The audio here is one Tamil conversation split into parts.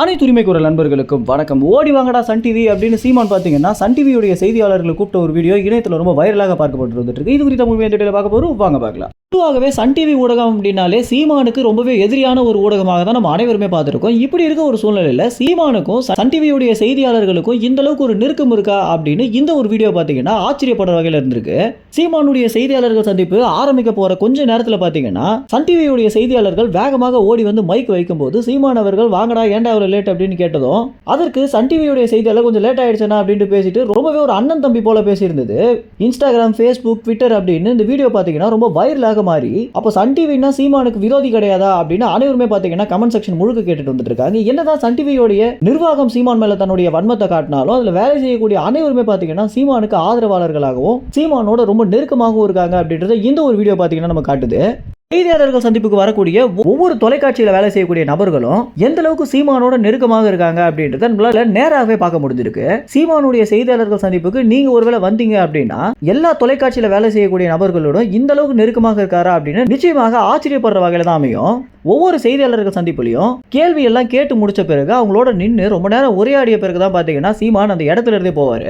அனைத்து உரிமை குரல் நண்பர்களுக்கும் வணக்கம். ஓடி வாங்கடா சன் டிவி அப்படின்னு சீமான் பார்த்தீங்கன்னா சன் டிவியுடைய செய்தியாளர்களை கூப்பிட்ட ஒரு வீடியோ இணையத்தில் ரொம்ப வைரலாக பார்க்கப்பட்டு வந்துட்டு இருக்கு. இது குறித்த முழுமையான டீடைல் பார்க்க போறோம், வாங்க பார்க்கலாம். பொதுவாகவே சன் டிவி ஊடகம் அப்படின்னாலே சீமானுக்கு ரொம்பவே எதிரியான ஒரு ஊடகமாக தான் நம்ம அனைவருமே பார்த்துருக்கோம். இப்படி இருக்க ஒரு சூழ்நிலையில் சீமானுக்கும் சன் டிவியுடைய செய்தியாளர்களுக்கும் இந்த அளவுக்கு ஒரு நெருக்கம் இருக்கா அப்படின்னு இந்த ஒரு வீடியோ பார்த்தீங்கன்னா ஆச்சரியப்படுற வகையில் இருந்திருக்கு. சீமானுடைய செய்தியாளர்கள் சந்திப்பு ஆரம்பிக்க போற கொஞ்ச நேரத்தில் பார்த்தீங்கன்னா சன் டிவியுடைய செய்தியாளர்கள் வேகமாக ஓடி வந்து மைக் வைக்கும் போது சீமான் அவர்கள் வாங்கடா ஏண்டா லேட் அப்படின்னு கேட்டதும் அதற்கு சன் டிவியுடைய செய்தியாளர் கொஞ்சம் லேட் ஆயிடுச்சுன்னா அப்படின்னு பேசிட்டு ரொம்பவே ஒரு அண்ணன் தம்பி போல பேசியிருந்தது. இன்ஸ்டாகிராம், ஃபேஸ்புக், ட்விட்டர் அப்படின்னு இந்த வீடியோ பார்த்தீங்கன்னா ரொம்ப வைரலாக மாறி அப்போ சன் டிவினா சீமானுக்கு விரோதி கிடையாதா அப்படின்னு அனைவருமே பார்த்தீங்கன்னா கமெண்ட் செக்ஷன் முழுக்க கேட்டுட்டு வந்துட்டு இருக்காங்க. என்னதான் சன் டிவியோடைய நிர்வாகம் சீமான் மேல தன்னுடைய வன்மத்தை காட்டினாலும் அதுல வேலை செய்யக்கூடிய அனைவருமே பார்த்தீங்கன்னா சீமானுக்கு ஆதரவாளர்களாகவும் சீமானோட ரொம்ப நெருக்கமாகவும் இருக்காங்க அப்படின்றத இந்த ஒரு வீடியோ பார்த்தீங்கன்னா நம்ம காட்டுது. செய்தியாளர்கள் சந்திப்புக்கு வரக்கூடிய ஒவ்வொரு தொலைக்காட்சியில் வேலை செய்யக்கூடிய நபர்களும் எந்த அளவுக்கு சீமானோட நெருக்கமாக இருக்காங்க அப்படின்றத நம்மளால நேராகவே பார்க்க முடிஞ்சிருக்கு. சீமானுடைய செய்தியாளர்கள் சந்திப்புக்கு நீங்க ஒருவேளை வந்தீங்க அப்படின்னா எல்லா தொலைக்காட்சியில் வேலை செய்யக்கூடிய நபர்களோட இந்த அளவுக்கு நெருக்கமாக இருக்காரா அப்படின்னு நிச்சயமாக ஆச்சரியப்படுற வகையில தான் அமையும். ஒவ்வொரு செய்தியாளர்கள் சந்திப்புலையும் கேள்வி எல்லாம் கேட்டு முடிச்ச பிறகு அவங்களோட நின்று ரொம்ப நேரம் உரையாடிய பிறகு தான் பார்த்தீங்கன்னா சீமான் அந்த இடத்துல இருந்தே போவார்.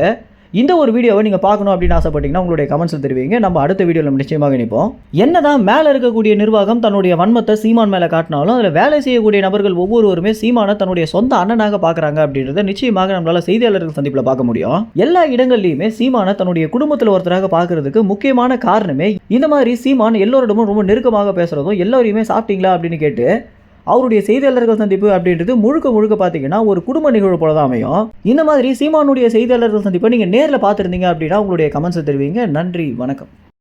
இந்த ஒரு வீடியோவை நீங்கள் பார்க்கணும் அப்படின்னு ஆசைப்பட்டீங்கன்னா உங்களுடைய கமெண்ட்ஸில் தெரிவிங்க. நம்ம அடுத்த வீடியோவில் நம்ம நிச்சயமாக நினைப்போம். என்னதான் மேலே இருக்கக்கூடிய நிர்வாகம் தன்னுடைய வன்மத்தை சீமான் மேலே காட்டினாலும் அதில் வேலை செய்யக்கூடிய நபர்கள் ஒவ்வொருவருமே சீமானை தன்னுடைய சொந்த அண்ணனாக பார்க்குறாங்க அப்படின்றத நிச்சயமாக நம்மளால் செய்தியாளர்கள் சந்திப்பில் பார்க்க முடியும். எல்லா இடங்கள்லையுமே சீமானை தன்னுடைய குடும்பத்தில் ஒருத்தராக பார்க்கறதுக்கு முக்கியமான காரணமே இந்த மாதிரி சீமான் எல்லோரிடமும் ரொம்ப நெருக்கமாக பேசுகிறதும் எல்லோரையுமே சாப்பிட்டீங்களா அப்படின்னு கேட்டு அவருடைய செய்தியாளர்கள் சந்திப்பு அப்படின்றது முழுக்க பார்த்தீங்கன்னா ஒரு குடும்ப நிகழ்வு போல தான் அமையும். இந்த மாதிரி சீமானுடைய செய்தியாளர்கள் சந்திப்பை நீங்கள் நேரில் பார்த்துருந்தீங்க அப்படின்னா உங்களுடைய கமெண்ட்ஸை தெரிவிங்க. நன்றி, வணக்கம்.